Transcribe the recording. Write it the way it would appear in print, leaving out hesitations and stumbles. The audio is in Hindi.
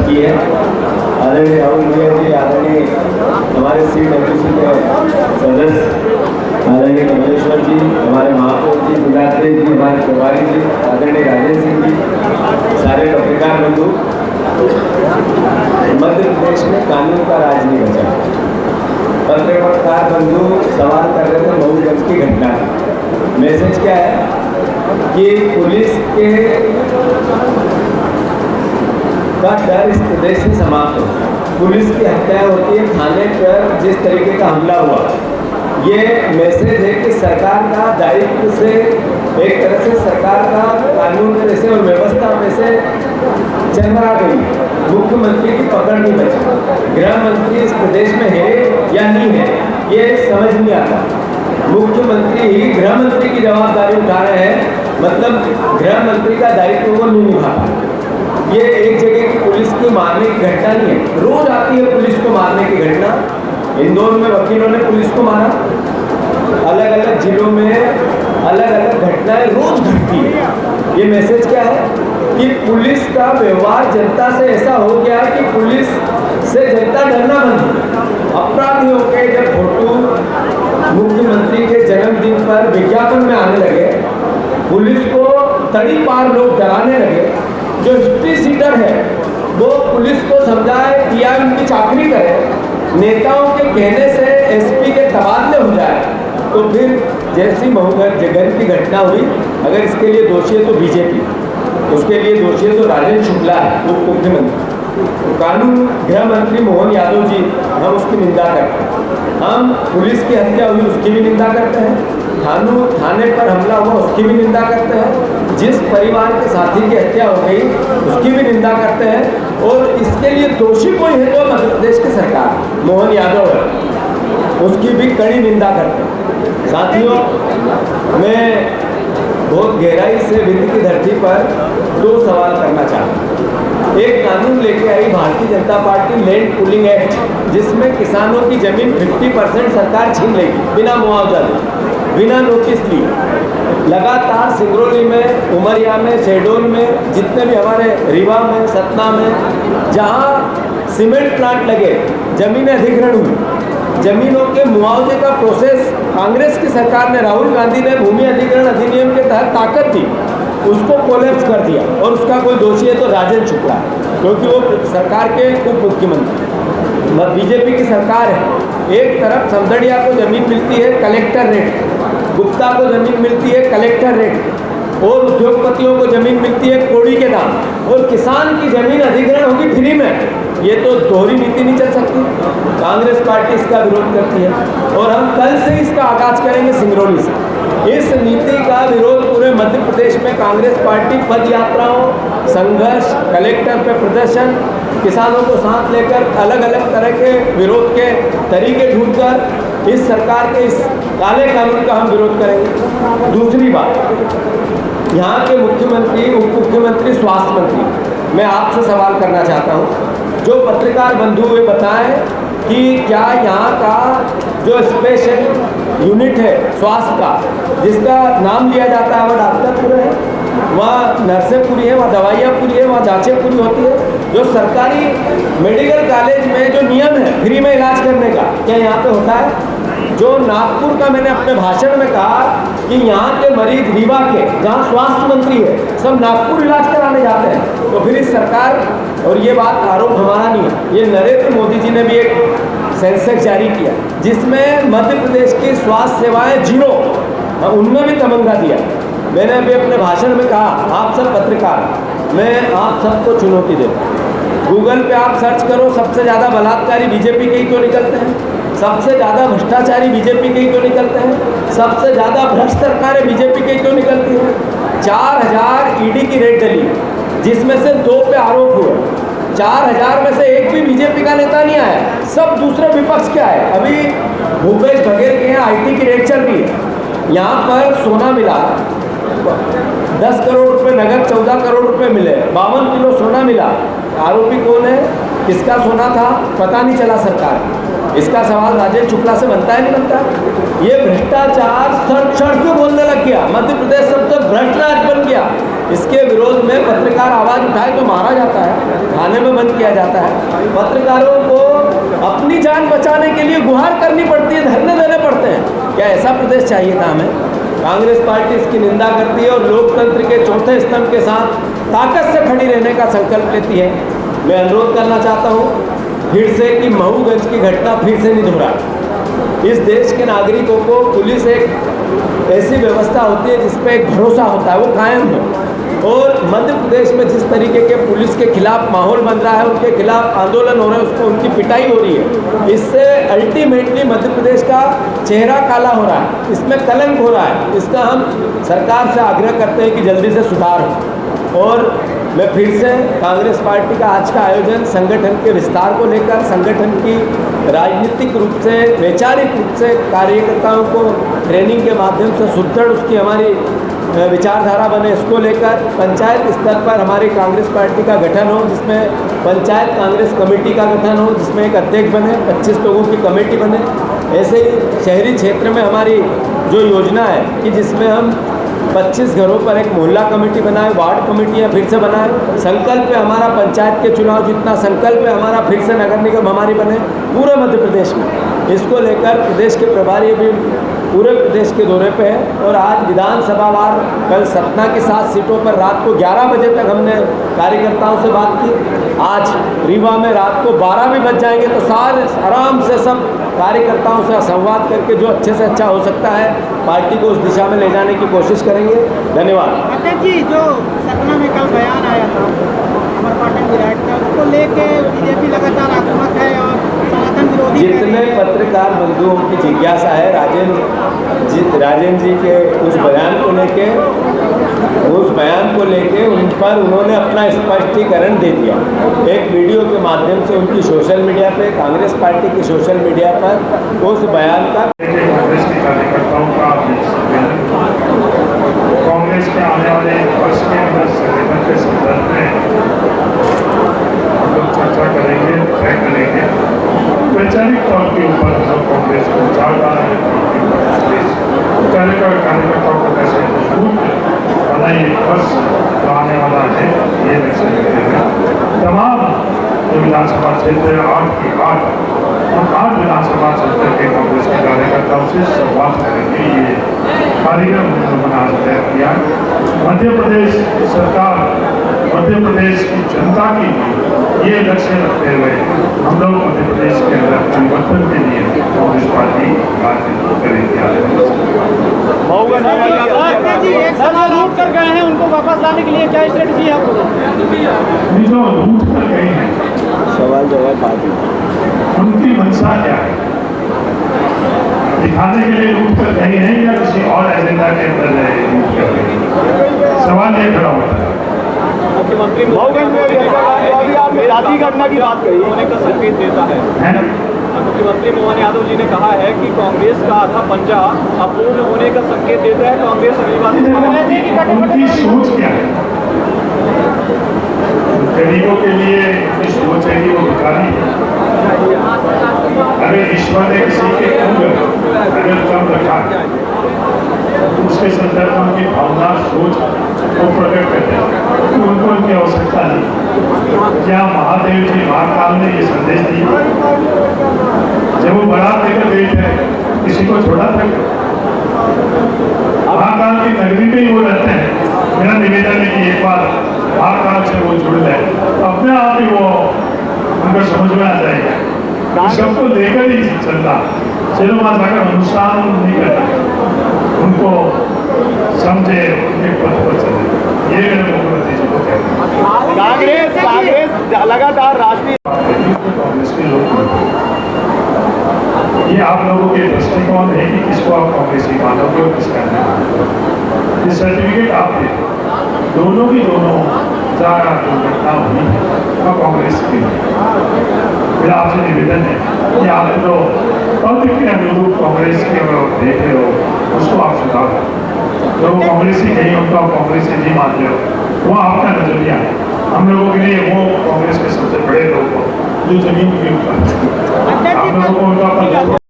की है। आदरणीय राहुल भैया जी, आदरणीय हमारे CWC के सदस्य आदरणीय कमलेश्वर जी, हमारे महापौर जी, गुलाबदेव जी, हमारे प्रभारी जी, आदरणीय राजेश सिंह जी, सारे पत्रकार बंधु। मध्य प्रदेश में कानून का राज नहीं बचा। पत्रकार बंधु सवाल कर रहे थे मऊगंज की घटना। मैसेज क्या है कि पुलिस के का डर इस प्रदेश से समाप्त हो। पुलिस की हत्या होती है, थाने पर जिस तरीके का हमला हुआ, ये मैसेज है कि सरकार का दायित्व से एक तरह से सरकार का कानून पे से और व्यवस्था पे से चरमरा गई। मुख्यमंत्री की पकड़ नहीं बची। गृह मंत्री इस प्रदेश में है या नहीं है, ये समझ नहीं आता। मुख्यमंत्री ही गृह मंत्री की जवाबदारी उठा रहे हैं, मतलब गृह मंत्री का दायित्व वो नहीं निभा रहा। ये एक जगह की पुलिस को मारने की घटना नहीं है, रोज आती है पुलिस को मारने की घटना। इंदौर में वकीलों ने पुलिस को मारा, अलग अलग जिलों में अलग अलग घटनाएं रोज घटती है। ये मैसेज क्या है कि पुलिस का व्यवहार जनता से ऐसा हो गया है कि पुलिस से जनता डरना बंद। अपराधियों के जब फोटो मुख्यमंत्री के जन्मदिन पर विज्ञापन में आने लगे, पुलिस को तड़ी पार लोग डराने लगे। जो हिस्ट्री सीटर है वो पुलिस को समझाए पीआई उनकी चाकरी करे, नेताओं के कहने से एसपी के तबादले हो जाए, तो फिर जैसी मऊगंज की घटना हुई, अगर इसके लिए दोषी है तो बीजेपी, उसके लिए दोषी है तो राजेंद्र शुक्ला है उप मुख्यमंत्री, कानून गृह मंत्री मोहन यादव जी, हम उसकी निंदा करते हैं। हम पुलिस की हत्या हुई उसकी भी निंदा करते हैं, थाने पर हमला हुआ उसकी भी निंदा करते हैं, जिस परिवार के साथी की हत्या हो गई उसकी भी निंदा करते हैं, और इसके लिए दोषी कोई है तो मध्य प्रदेश की सरकार मोहन यादव है, उसकी भी कड़ी निंदा करते हैं। साथियों, मैं बहुत गहराई से विधि की धरती पर दो सवाल करना चाहता हूँ। एक कानून लेके आई Bharatiya Janata party, land pooling act, जिसमें किसानों की जमीन 50% सरकार छीन लेगी बिना मुआवजा दिए, बिना नोटिस लिए। लगातार सिंगरौली में, उमरिया में, शहडोल में, जितने भी हमारे रीवा में, सतना में जहाँ सीमेंट प्लांट लगे, जमीनें अधिग्रहण हुई, जमीनों के मुआवजे का प्रोसेस कांग्रेस की सरकार ने, राहुल गांधी ने भूमि अधिग्रहण अधिनियम के तहत ताकत दी, उसको कोलैप्स कर दिया, और उसका कोई दोषी है तो राजेंद्र शुक्ला, क्योंकि वो सरकार के उप मुख्यमंत्री। बीजेपी की सरकार है, एक तरफ समदड़िया को जमीन मिलती है कलेक्टर रेट, गुप्ता को जमीन मिलती है कलेक्टर रेट, और उद्योगपतियों को जमीन मिलती है कोड़ी के दाम, और किसान की जमीन अधिग्रहण होगी फ्री में। ये तो दोहरी नीति नहीं चल सकती। कांग्रेस पार्टी इसका विरोध करती है, और हम कल से इसका आगाज करेंगे सिंगरौली से। इस नीति का विरोध पूरे मध्य प्रदेश में कांग्रेस पार्टी पद यात्राओं, संघर्ष, कलेक्टर पे प्रदर्शन, किसानों को साथ लेकर अलग अलग तरह के विरोध के तरीके ढूंढकर इस सरकार के इस काले कानून का हम विरोध करेंगे। दूसरी बात, यहाँ के मुख्यमंत्री, उप मुख्यमंत्री, स्वास्थ्य मंत्री, मैं आपसे सवाल करना चाहता हूँ, जो पत्रकार बंधु हुए बताएं कि क्या यहाँ का जो स्पेशल यूनिट है स्वास्थ्य का, जिसका नाम लिया जाता है, वह डॉक्टर पूरे है, वहाँ नर्सें पूरी है, वहाँ दवाइयाँ पूरी है, वहाँ जांचें पूरी होती है। जो सरकारी मेडिकल कॉलेज में जो नियम है फ्री में इलाज करने का, क्या यहाँ पे होता है? जो नागपुर का मैंने अपने भाषण में कहा कि यहाँ के मरीज रीवा के, जहाँ स्वास्थ्य मंत्री है, सब नागपुर इलाज कराने जाते हैं। तो फिर इस सरकार, और ये बात आरोप हमारा नहीं है, ये नरेंद्र मोदी जी ने भी एक सेंसेक्स जारी किया जिसमें मध्य प्रदेश की स्वास्थ्य सेवाएं जीरो, उनमें भी तमंगा दिया। मैंने अभी अपने भाषण में कहा, आप सब पत्रकार, मैं आप सबको चुनौती देता हूँ, गूगल पे आप सर्च करो, सबसे ज़्यादा बलात्कारी बीजेपी के ही क्यों निकलते हैं, सबसे ज़्यादा भ्रष्टाचारी बीजेपी के ही क्यों निकलते हैं, सबसे ज़्यादा भ्रष्ट सरकारें बीजेपी के ही क्यों निकलती हैं। 4000 ईडी की रेड डली, जिसमें से 2 पे आरोप हुए। 4000 में से एक भी बीजेपी का नेता नहीं आया, सब दूसरे विपक्ष के आए। अभी भूपेश बघेल के यहाँ आईटी की रेड चल रही है, यहाँ पर सोना मिला 10 करोड़ रुपए नगद, 14 करोड़ रुपए मिले, 52 किलो सोना मिला। आरोपी कौन है, किसका सोना था, पता नहीं चला सरकार। इसका सवाल राजेंद्र शुक्ला से बनता है नहीं बनता? ये भ्रष्टाचार सड़ क्यों बोलने लग गया? मध्य प्रदेश सब तो भ्रष्ट राज्य बन गया। इसके विरोध में पत्रकार आवाज़ उठाए तो मारा जाता है, थाने में बंद किया जाता है। पत्रकारों को अपनी जान बचाने के लिए गुहार करनी पड़ती है, धरने देने पड़ते हैं। क्या ऐसा प्रदेश चाहिए था हमें? कांग्रेस पार्टी इसकी निंदा करती है और लोकतंत्र के चौथे स्तंभ के साथ ताकत से खड़ी रहने का संकल्प लेती है। मैं अनुरोध करना चाहता हूँ फिर से कि महूगंज की घटना फिर से नहीं दोहराए। इस देश के नागरिकों को पुलिस एक ऐसी व्यवस्था होती है जिस पे एक भरोसा होता है, वो कायम है। और मध्य प्रदेश में जिस तरीके के पुलिस के खिलाफ माहौल बन रहा है, उनके खिलाफ आंदोलन हो रहे हैं, उसको उनकी पिटाई हो रही है, इससे अल्टीमेटली मध्य प्रदेश का चेहरा काला हो रहा है, इसमें कलंक हो रहा है। इसका हम सरकार से आग्रह करते हैं कि जल्दी से सुधार हो। और मैं फिर से कांग्रेस पार्टी का आज का आयोजन संगठन के विस्तार को लेकर, संगठन की राजनीतिक रूप से, वैचारिक रूप से कार्यकर्ताओं को ट्रेनिंग के माध्यम से सुदृढ़ उसकी हमारी विचारधारा बने, इसको लेकर पंचायत स्तर पर हमारी कांग्रेस पार्टी का गठन हो, जिसमें पंचायत कांग्रेस कमेटी का गठन हो, जिसमें एक अध्यक्ष बने, 25 लोगों की कमेटी बने। ऐसे ही शहरी क्षेत्र में हमारी जो योजना है कि जिसमें हम 25 घरों पर एक मोहल्ला कमेटी बनाए, वार्ड कमेटियाँ फिर से बनाए। संकल्प है हमारा पंचायत के चुनाव जितना संकल्प है हमारा फिर से नगर निगम हमारी बने पूरे मध्य प्रदेश में। इसको लेकर प्रदेश के प्रभारी भी पूरे प्रदेश के दौरे पे है। और आज विधानसभा वार कल सतना की 7 सीटों पर रात को 11 बजे तक हमने कार्यकर्ताओं से बात की। आज रीवा में रात को 12 भी बज जाएंगे तो सारे आराम से सब कार्यकर्ताओं से संवाद करके जो अच्छे से अच्छा हो सकता है पार्टी को उस दिशा में ले जाने की कोशिश करेंगे। धन्यवाद। अध्यक्ष जी, जो सतना में कल बयान आया था अमर पाटन विधायक का, उसको लेके बीजेपी लगातार आक्रामक है और सनातन विरोधी। जितने पत्रकार बंधुओं की जिज्ञासा है राजेंद्र जी के उस बयान को लेके उन पर उन्होंने अपना स्पष्टीकरण दे दिया। एक वीडियो के माध्यम से उनकी सोशल मीडिया पे, कांग्रेस पार्टी की सोशल मीडिया पर उस बयान का कांग्रेस के कार्यकर्ताओं का कांग्रेस के आने वाले वर्ष के अंदर संगठन के संदर्भ में हम लोग चर्चा करेंगे, तय करेंगे। वैचारिक तौर के ऊपर हम कांग्रेस को विचार रहा है, कार्यकर्ताओं को कैसे मजबूत बनाए वर्ष आने वाला है, ये लक्ष्य रखेगा। तमाम जो विधानसभा क्षेत्र 8 की 8 हम 8 विधानसभा क्षेत्र के कांग्रेस के कार्यकर्ताओं से संवाद करेंगे। ये कार्यक्रम उन्होंने आज तय किया। मध्य प्रदेश सरकार, मध्य प्रदेश की जनता की ये लक्ष्य रखते हुए हम लोग मध्य प्रदेश के अंदर परिवर्तन के लिए कांग्रेस पार्टी राजनीति करेंगे। एक सवाल रूट कर गए हैं, उनको वापस लाने के लिए क्या स्ट्रेटजी है आपको? जो रूट कर गए हैं, सवाल जवाब बात उनकी मंशा क्या है? दिखाने के लिए रूट कर गए हैं या किसी और एजेंडा के अंदर रूट कर गए हैं? सवाल ये खड़ा होता है। मुख्यमंत्री अभी आपने जाति घटना की बात कही, होने का संकेत देता है। मुख्यमंत्री मोहन यादव जी ने कहा है कि कांग्रेस का आधा पंजा अपूर्ण होने का संकेत देता है। कांग्रेस उनकी सोच क्या है? गरीबों के लिए उनकी सोच है कि वो भिखारी है। अगर ईश्वर ने किसी के अंग अगर कम रखा उसके संदर्भ में उनकी भावना सोच को प्रकट करते हैं तो उनको उनकी आवश्यकता नहीं। क्या महादेव जी महाकाल ने ये संदेश दिया जब वो बारात लेकर गए थे, किसी को छोड़ा था? महाकाल की नगरी में ही वो रहते हैं। मेरा निवेदन है कि एक बार महाकाल से वो जुड़ जाए तो अपने आप ही वो उनको समझ में आ जाएगा। सबको लेकर ही चलता, चलो वहाँ जाकर अनुष्ठान नहीं करता, उनको समझे, उनके पथ पर चले। ये मेरे मुख्यमंत्री जी को कहते हैं। कांग्रेस लगातार राष्ट्रीय कांग्रेस के लोग, ये आप लोगों के दृष्टिकोण है कि किसको आप कांग्रेसी मानोगे और किसका नहीं। ये सर्टिफिकेट आप दे, दोनों की दोनों चार दुर्घटना हुई और कांग्रेस की। मेरा आपसे निवेदन है कि आप जो पद के अनुरूप कांग्रेस के देख रहे हो उसको आप सुधारो। जो कांग्रेसी नहीं उनको आप कांग्रेसी नहीं मानते हो, वो आपका नजरिया है। हम लोगों के लिए वो कांग्रेस के सबसे बड़े लोग जो जमीन के ऊपर, आप लोगों को उनका